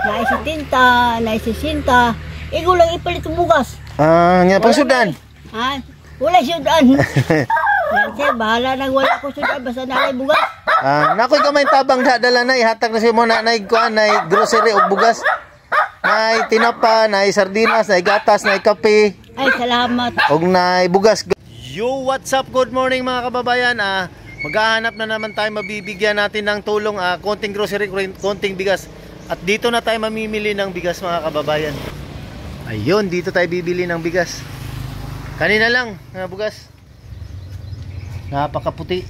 Naisintinta, naisisinta. Igo lang ipalit yung bugas. Nga pang sudan. Ha? Wala sudan. Yan sir, bahala nang wala ko sudan. Basta nalay bugas. Nakoy ka may tabang dala na ihatag na si mo na kuan na grocery o bugas. Na tinapa, na sardinas, na gatas, na kape. Ay, salamat. Og na bugas. Yo, what's up? Good morning mga kababayan. Maghahanap na naman tayo, mabibigyan natin ng tulong, konting grocery, konting bigas. At dito na tayo mamimili ng bigas mga kababayan. Ayun, dito tayo bibili ng bigas. Kanina lang, bugas. Napakaputi.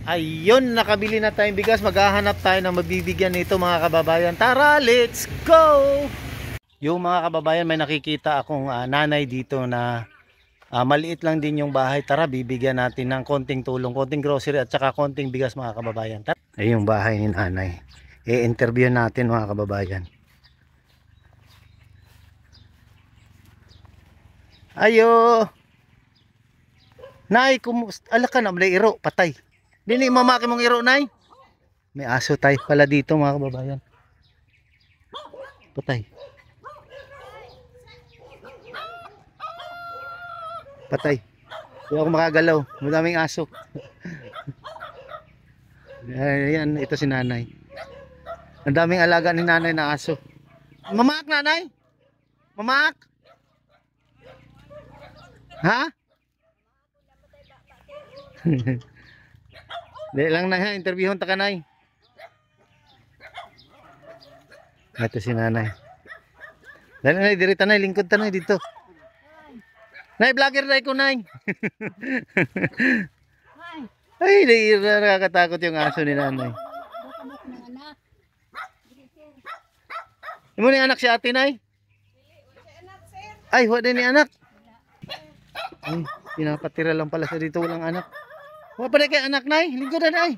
Ayun, nakabili na tayong bigas. Maghahanap tayo ng mabibigyan nito mga kababayan. Tara, let's go! Yung mga kababayan, may nakikita akong nanay dito na maliit lang din yung bahay. Tara, bibigyan natin ng konting tulong, konting grocery at saka konting bigas mga kababayan. Tara. Ay, yung bahay ni nanay. I-interview natin mga kababayan. Ayo. Nay, kumusta? Ala ka na, may iro, patay. Dini mamaki mong iro, nay. May aso tayo pala dito mga kababayan. Patay. Patay. Hindi ako makagalaw. Madaming aso. Ayan, ito si nanay. Ang daming alaga ni nanay na aso. Mamaak, nanay? Mamaak? Ha? Di lang na ha, interviewon ta kanay. Ito si nanay. Dali na, dirita na, lingkod ta na dito. Nay, vlogger na ko, nay. Ay, nakakatakot yung aso ni nanay. Imo ni anak si ate, nay? Ay, wala ni anak. Ay, pinapatira lang pala sa dito, walang anak. Wala pa na kay anak, nay. Lingkod na, nay.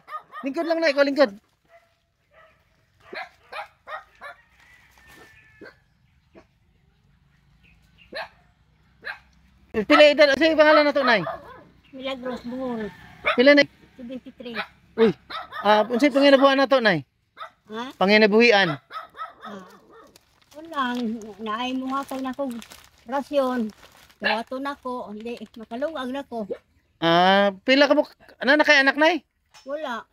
Lingkod lang, nay. Ikaw lingkod. Pila edad? Sige, pangalan na to, nay? Milagros Bungol. Pila, nay? 73. Uy, unsay panginabuhian na to, nay? Ha? Panginabuhian. Walang, naay mo nga na ko rasyon. Gawato na ko, hindi, makalungag na ko. Pila ka mo, ano na kay anak, nay? Wala,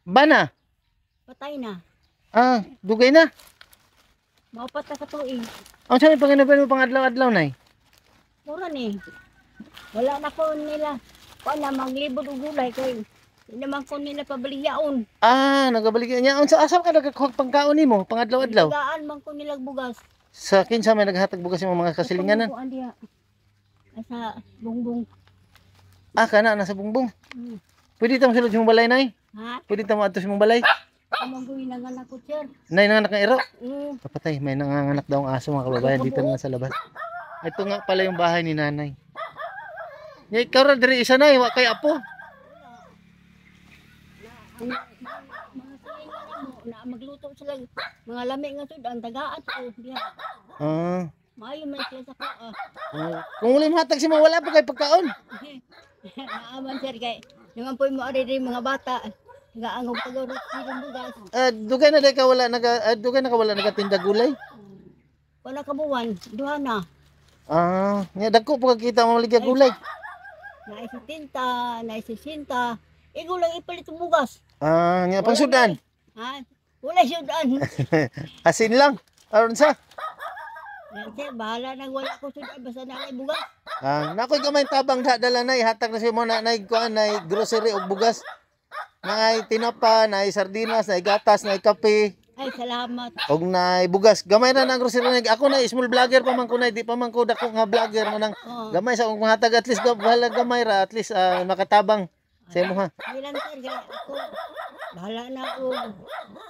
Bana? patay na. Dugay na. Maupat na katuig. Ang saan yung panginabuhian mo pang-adlaw-adlaw, nay? Mura ni. Wala na ko nila. Wala, maglibod o gulay ko. Hindi naman ko nila pabaliyaon. Nagabalik niya. Ang asam ka nagkakuhag pangkaon ni mo, pang-adlaw-adlaw? Nagaan man ko nila bugas. Sa kinsa may naghatag bugas yung mga kasilinganan? Sa bungbong. Kana, nasa bungbong. Pwede tamo sulod sa mong balay, nay? Ha? Pwede tamo ato sa mong balay? Amagoy na nga na ko, sir. Nay, nanganak ng iro? Kapatay, may nanganganak daw ang aso mga kababayan dito na sa labas. Ito nga pala yung bahay ni nanay. Ikaw ra diri isa, nay, wa kay apo. Na magluto sila mga lami nga sud ang tagaan ko diha. Maayo man sila sa ka. Kung wala mahatag si mo wala pa kay pagkaon. Naaman sir kay nang ampoy mo ari mga bata. Gaangog pagurot ng bugas. Dugay na ka wala dugay na ka wala nagatinda gulay. Wala kabuwan, duha na. Nya dagko pa kita mo ligya gulay. Naisitinta, naisisinta. Igo lang ipalit yung bugas. Nya pang sudan. Ha? Wala sudan. Asin lang. Aron sa? Yan sir, bahala nang wala ko sudan basta nalay bugas. Nakoy ka may tabang dala na ihatag na si mo na kuan na grocery og bugas. Na tinapa, na sardinas, na gatas, na kape. Ay, salamat. Og na bugas. Gamay na ng grocery na. Ako na small vlogger pa man ko na, di pa man ko dako nga vlogger mo nang gamay sa akong mahatag at least bahala gamay ra at least makatabang sa imo ha. Ilan sir kay ako. Bahala na ako.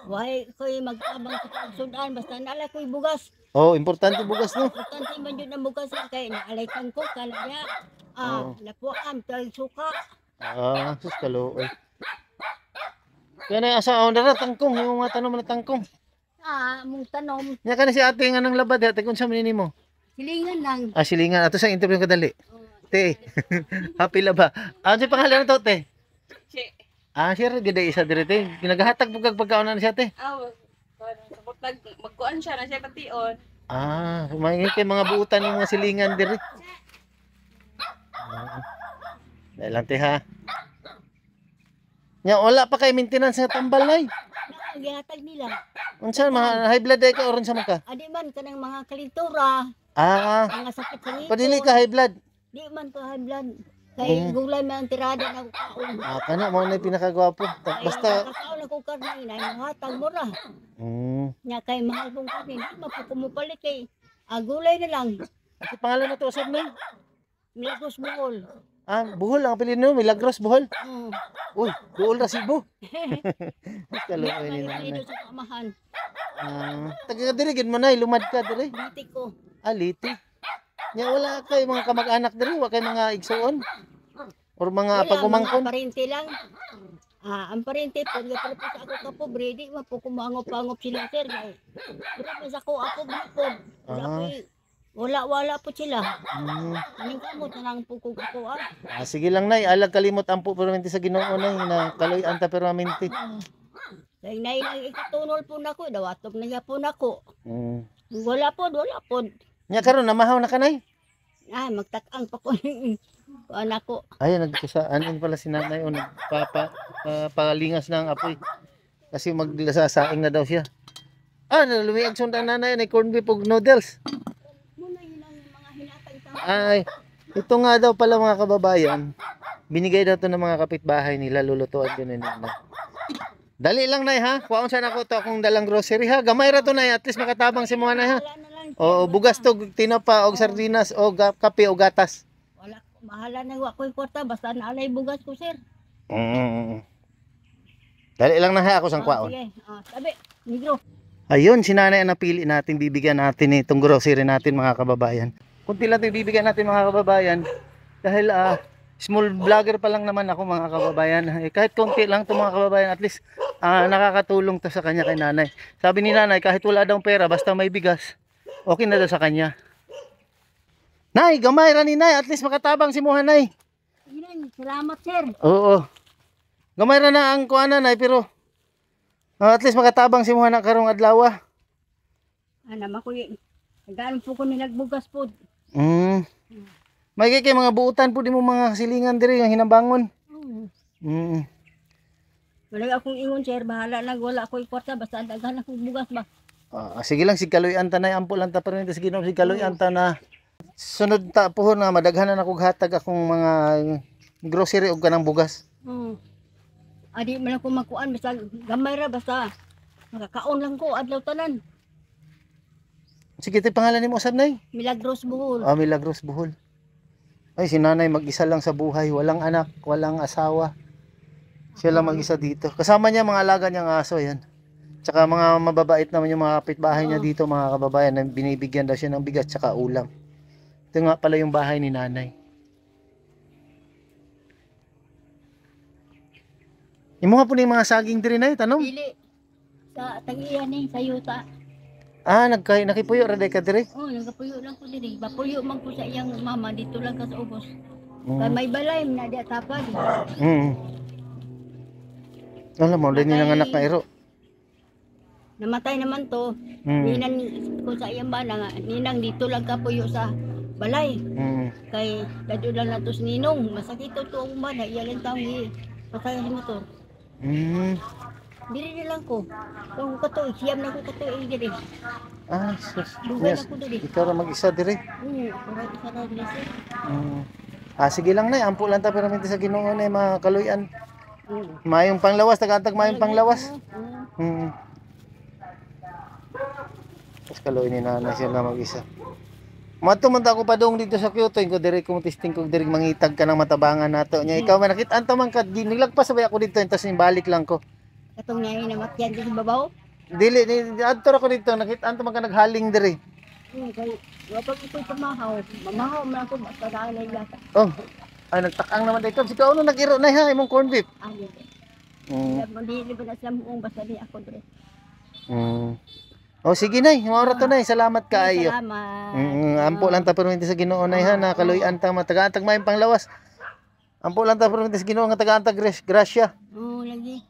Why ko'y magtabang sa pagsudan basta nalay ko'y bugas. Importante bugas no. Importante man yun ang bugas kay naalaytan ko kanaya. Napuan tag suka. Sus kaluoy. Kaya na asa dara tangkong, yung mga tanom na tangkong. Mong tanom. Nya kana si ate nga nang labad ate kun sa manini mo. Silingan lang. Silingan ato sa interview kadali. Te. Happy la ba? Ano si pangalan to, te? Si. Sir, gid isa dire te. Ginagahatag pagkaon na siya te. Sabot magkuan siya na siya pation. May kay mga buutan yung mga silingan diri. Dahil lang te ha. Nya wala pa kay maintenance nga tambal nay. Gihatag nila. Unsa mga high blood ay ka oron sa man ka? Adi man kanang mga kalintura, mga sakit sa ngipon. Padili ka high blood. Di man ko high blood. Kay gulay man ang tirada na kaon. Kana mo na pinakagwapo. Basta Kakaon ako karne inay hatag mo ra. Nya kay mahal kong karne, di mapukumupalit kay gulay na lang. Kasi pangalan na to usab nay. Milagros Bohol. Buhol ang apelyido mo, Milagros Buhol. Uy, Buhol ra Cebu. Kaluoy ni nanay. Dito sa kamahan. Taga diri gid mo nay, lumad ka diri. Dito ko. Liti. Nya wala kay mga kamag-anak diri, wa kay mga igsuon. Or mga pagumangkon. Mga parente lang. Ang parente po, nga pala sa ako kapobre, di mo po kumangop-angop sila sir. Pero pa sa ko ako bukod. Wala po sila. Aning kamot na lang po ko ako Sige lang nay, alag kalimot ampo permanente sa Ginoo nay na kaloy anta permanente. Kay nay lang ikatunol po nako, dawatop na niya po nako. Wala po. Nya karon namahaw na kanay. Magtakang pa ko anak ko. Ay nagkusaan pala si nanay o palingas na ang apoy. Kasi maglasasaing na daw siya. Lumiag sundan nanay ni corned beef ug noodles. Ay, ito nga daw pala mga kababayan. Binigay daw to ng mga kapitbahay nila, lulutuan din nila. Dali lang nay ha. Kuwaon sa nako to akong dalang grocery ha. Gamay ra to nay, at least makatabang si mga nay ha. O bugas to, tinapa og sardinas o kape o gatas. Wala, mahala na wa ko'y kwarta basta naalay bugas ko sir. Dali lang na ha ako sang kuwaon. Sige, sabi, negro. Ayun, si nanay ang napili natin, bibigyan natin itong grocery natin mga kababayan. Kunti lang ito bibigyan natin mga kababayan. Dahil small vlogger pa lang naman ako mga kababayan. Kahit konti lang ito mga kababayan, at least nakakatulong to sa kanya kay nanay. Sabi ni nanay, kahit wala daw pera, basta may bigas, okay na daw sa kanya. Nay, gamay ra ni nay, at least makatabang si Muhan nay. Salamat sir. Oo. Gamay ra na ang kuana nay, pero at least makatabang si Muhan na karong adlaw. Naman ko nagano po ko nilagbugas po. May kay mga buutan po di mo mga silingan diri ang hinambangon. Wala akong ingon sir, bahala lang wala ako kwarta basta daghan akong bugas ba. Sige lang si Kaloy-an ta nay ampo lang ta pero si Ginoo si Kaloy-an ta na sunod ta pohon na madaghanan ako hatag akong mga grocery ug kanang bugas. Adi man ako makuan basta gamay ra basta makakaon lang ko adlaw tanan. Sige, ito pangalan ni mo usab nay? Milagros Bohol. Milagros Bohol. Ay, si nanay mag-isa lang sa buhay. Walang anak, walang asawa. Siya lang mag-isa dito. Kasama niya mga alaga niyang aso, yan. Tsaka mga mababait naman yung mga kapitbahay niya dito, mga kababayan, na binibigyan daw siya ng bigas tsaka ulam. Ito nga pala yung bahay ni nanay. Yung mga po yung mga saging diri na tanong? Dili. Sa tagiyan ni, sa yuta. Nakipuyo ra day ka diri? Nagapuyo lang ko diri. Bapuyo man ko sa iyang mama dito lang ka sa ubos. Kay may balay na di tapad. Alam mo, din yung anak na iro. Namatay naman to. Ninang ko sa iyang bana nga, ninang dito lang kapuyo sa balay. Kay dadyo lang nato si Ninong. Masakit to ang bana, iyalan taong patay sa motor. Diri lang ko. Kung kato, siyam na ko kato diri. Sus. Dugay na ko diri. Ikaw ra mag-isa diri. Para isa ra diri sir. Sige lang nay, ampo lang ta pero minti sa Ginoo na mga Kaloy-an. Mayong panglawas, tagantag mayong panglawas. Tapos Kaloy ni nanay siya na mag-isa. Matumanta ko pa dong dito sa Kyoto, ko diri kung testing ko diri mangitag ka ng matabangan nato nya. Ikaw man nakita anto man ka nilagpas sabay ako dito tapos balik lang ko. Katong ngayon na matyan sa babaw. Dili ni adto ra ko dito nakita anto man ka naghaling diri. Kay wa pa ko pamahaw. Mamahaw man ako basta daan lang yata. Ay nagtakang naman dito. Si kauno nag-iro na ha imong corned beef. Hindi ba na sa muong basta ni ako diri. Sige nay, maura to nay. Salamat kaayo. Salamat. Ampo lang ta pero hindi sa Ginoo nay ha na Kaloy-an ta matagatag mayong panglawas. Ampo lang ta pero hindi sa Ginoo nga tagatag grasya. Lagi.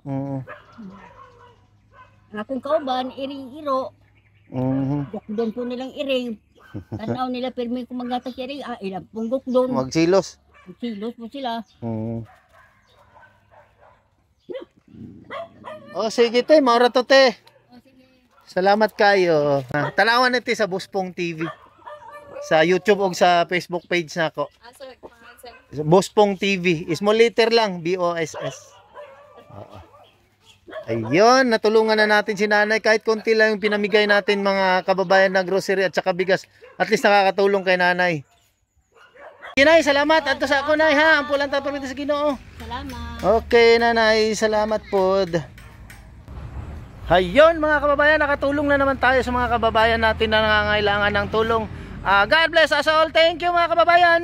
Ang akong kauban, iring-iro. Gukdon po nilang iring. Tanaw nila pirmi kung magata si iring. Ilang pong gukdon. Magsilos. Silos po sila. Oh, sige te, maura to te. Salamat kayo. Tanawan nito sa Buspong TV. Sa YouTube o sa Facebook page nako. Asa pangalan? Buspong TV. Small letter lang, BOSS. Oo. Ayun, natulungan na natin si nanay. Kahit konti lang yung pinamigay natin mga kababayan na grocery at saka bigas. At least nakakatulong kay nanay. Nay, salamat. Adto sa ako, nay, ha. Ang pulang tapos sa Ginoo. Salamat. Okay, nanay. Salamat po. Ayun, mga kababayan. Nakatulong na naman tayo sa mga kababayan natin na nangangailangan ng tulong. God bless us all. Thank you, mga kababayan.